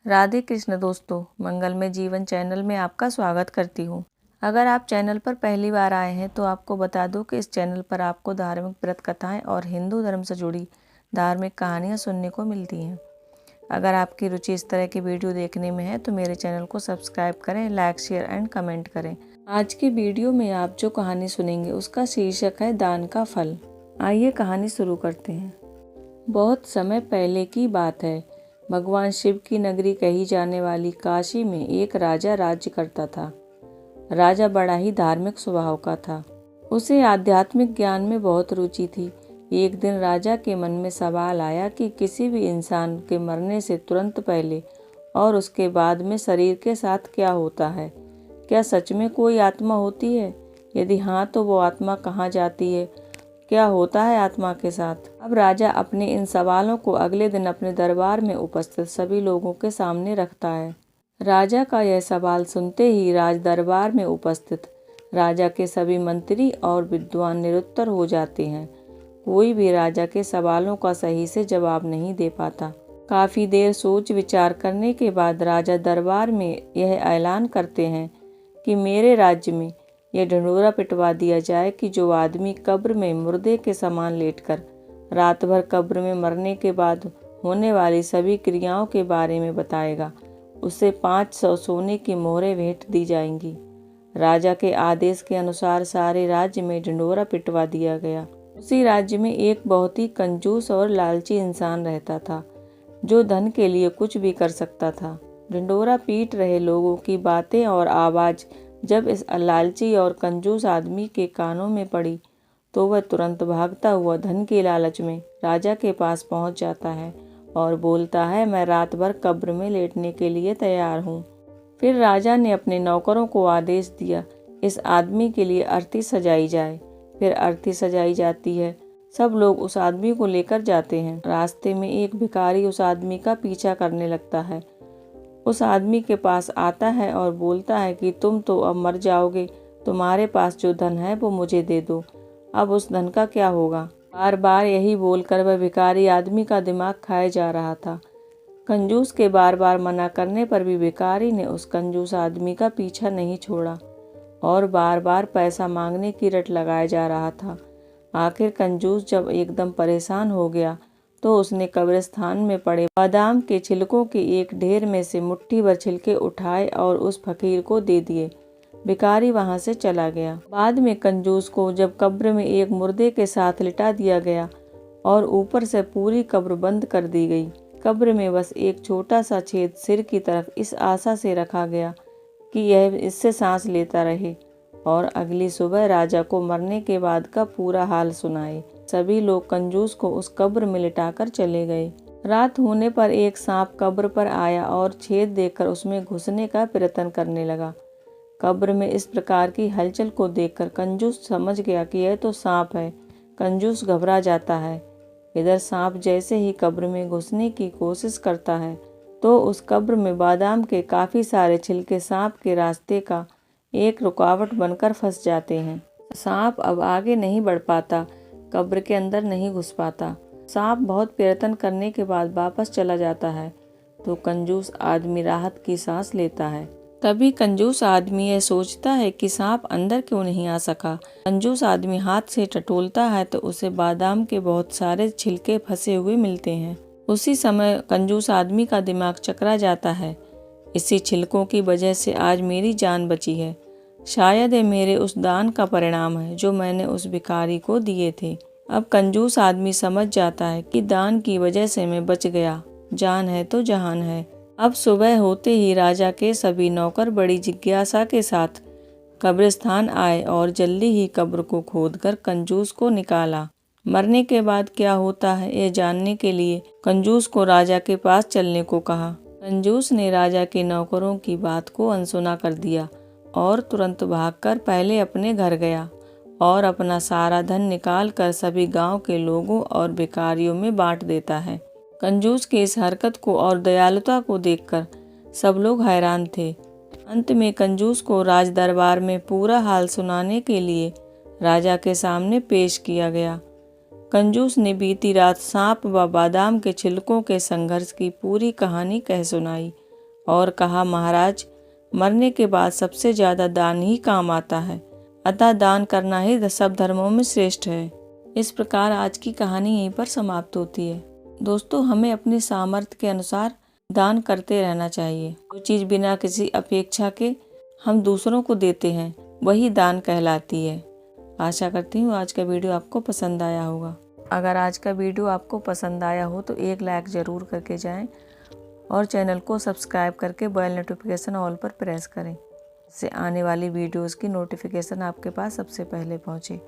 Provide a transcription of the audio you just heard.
राधे कृष्ण दोस्तों, मंगलमय जीवन चैनल में आपका स्वागत करती हूँ। अगर आप चैनल पर पहली बार आए हैं तो आपको बता दूं कि इस चैनल पर आपको धार्मिक व्रत कथाएं और हिंदू धर्म से जुड़ी धार्मिक कहानियां सुनने को मिलती हैं। अगर आपकी रुचि इस तरह की वीडियो देखने में है तो मेरे चैनल को सब्सक्राइब करें, लाइक, शेयर एंड कमेंट करें। आज की वीडियो में आप जो कहानी सुनेंगे उसका शीर्षक है दान का फल। आइए कहानी शुरू करते हैं। बहुत समय पहले की बात है। भगवान शिव की नगरी कही जाने वाली काशी में एक राजा राज्य करता था। राजा बड़ा ही धार्मिक स्वभाव का था। उसे आध्यात्मिक ज्ञान में बहुत रुचि थी। एक दिन राजा के मन में सवाल आया कि किसी भी इंसान के मरने से तुरंत पहले और उसके बाद में शरीर के साथ क्या होता है। क्या सच में कोई आत्मा होती है? यदि हाँ तो वो आत्मा कहाँ जाती है? क्या होता है आत्मा के साथ? अब राजा अपने इन सवालों को अगले दिन अपने दरबार में उपस्थित सभी लोगों के सामने रखता है। राजा का यह सवाल सुनते ही राज दरबार में उपस्थित राजा के सभी मंत्री और विद्वान निरुत्तर हो जाते हैं। कोई भी राजा के सवालों का सही से जवाब नहीं दे पाता। काफी देर सोच विचार करने के बाद राजा दरबार में यह ऐलान करते हैं कि मेरे राज्य में यह ढिंढोरा पिटवा दिया जाए कि जो आदमी कब्र में मुर्दे के समान लेटकर रात भर कब्र में मरने के बाद होने वाली सभी क्रियाओं के बारे में बताएगा, उसे 500 सोने की मोहरें भेंट दी जाएंगी। राजा के आदेश के अनुसार सारे राज्य में ढिंढोरा पिटवा दिया गया। उसी राज्य में एक बहुत ही कंजूस और लालची इंसान रहता था, जो धन के लिए कुछ भी कर सकता था। ढिंढोरा पीट रहे लोगों की बातें और आवाज़ जब इस लालची और कंजूस आदमी के कानों में पड़ी तो वह तुरंत भागता हुआ धन के लालच में राजा के पास पहुंच जाता है और बोलता है, मैं रात भर कब्र में लेटने के लिए तैयार हूँ। फिर राजा ने अपने नौकरों को आदेश दिया, इस आदमी के लिए अर्थी सजाई जाए। फिर अर्थी सजाई जाती है। सब लोग उस आदमी को लेकर जाते हैं। रास्ते में एक भिखारी उस आदमी का पीछा करने लगता है। उस आदमी के पास आता है और बोलता है कि तुम तो अब मर जाओगे, तुम्हारे पास जो धन है वो मुझे दे दो। अब उस धन का क्या होगा? बार बार यही बोलकर वह भिखारी आदमी का दिमाग खाए जा रहा था। कंजूस के बार बार मना करने पर भी भिखारी ने उस कंजूस आदमी का पीछा नहीं छोड़ा और बार बार पैसा मांगने की रट लगाया जा रहा था। आखिर कंजूस जब एकदम परेशान हो गया तो उसने कब्रिस्तान में पड़े बादाम के छिलकों के एक ढेर में से मुट्ठी भर छिलके उठाए और उस फकीर को दे दिए। भिखारी वहां से चला गया। बाद में कंजूस को जब कब्र में एक मुर्दे के साथ लिटा दिया गया और ऊपर से पूरी कब्र बंद कर दी गई। कब्र में बस एक छोटा सा छेद सिर की तरफ इस आशा से रखा गया कि यह इससे सांस लेता रहे और अगली सुबह राजा को मरने के बाद का पूरा हाल सुनाए। सभी लोग कंजूस को उस कब्र में लिटाकर चले गए। रात होने पर एक सांप कब्र पर आया और छेद देखकर उसमें घुसने का प्रयत्न करने लगा। कब्र में इस प्रकार की हलचल को देखकर कंजूस समझ गया कि यह तो सांप है। कंजूस घबरा जाता है। इधर सांप जैसे ही कब्र में घुसने की कोशिश करता है तो उस कब्र में बादाम के काफी सारे छिलके सांप के रास्ते का एक रुकावट बनकर फंस जाते हैं। सांप अब आगे नहीं बढ़ पाता, कब्र के अंदर नहीं घुस पाता। सांप बहुत प्रयत्न करने के बाद वापस चला जाता है तो कंजूस आदमी राहत की सांस लेता है। तभी कंजूस आदमी यह सोचता है कि सांप अंदर क्यों नहीं आ सका। कंजूस आदमी हाथ से टटोलता है तो उसे बादाम के बहुत सारे छिलके फंसे हुए मिलते हैं। उसी समय कंजूस आदमी का दिमाग चकरा जाता है, इसी छिलकों की वजह से आज मेरी जान बची है। शायद ये मेरे उस दान का परिणाम है जो मैंने उस भिखारी को दिए थे। अब कंजूस आदमी समझ जाता है कि दान की वजह से मैं बच गया। जान है तो जहान है। अब सुबह होते ही राजा के सभी नौकर बड़ी जिज्ञासा के साथ कब्रिस्तान आए और जल्दी ही कब्र को खोदकर कंजूस को निकाला। मरने के बाद क्या होता है ये जानने के लिए कंजूस को राजा के पास चलने को कहा। कंजूस ने राजा के नौकरों की बात को अनसुना कर दिया और तुरंत भागकर पहले अपने घर गया और अपना सारा धन निकालकर सभी गांव के लोगों और भिखारियों में बांट देता है। कंजूस की इस हरकत को और दयालुता को देखकर सब लोग हैरान थे। अंत में कंजूस को राज दरबार में पूरा हाल सुनाने के लिए राजा के सामने पेश किया गया। कंजूस ने बीती रात सांप व बादाम के छिलकों के संघर्ष की पूरी कहानी कह सुनाई और कहा, महाराज, मरने के बाद सबसे ज़्यादा दान ही काम आता है, अतः दान करना ही सब धर्मों में श्रेष्ठ है। इस प्रकार आज की कहानी यहीं पर समाप्त होती है। दोस्तों, हमें अपनी सामर्थ्य के अनुसार दान करते रहना चाहिए। जो चीज़ बिना किसी अपेक्षा के हम दूसरों को देते हैं वही दान कहलाती है। आशा करती हूँ आज का वीडियो आपको पसंद आया होगा। अगर आज का वीडियो आपको पसंद आया हो तो एक लाइक ज़रूर करके जाएं और चैनल को सब्सक्राइब करके बेल नोटिफिकेशन ऑल पर प्रेस करें, इससे आने वाली वीडियोज़ की नोटिफिकेशन आपके पास सबसे पहले पहुँचे।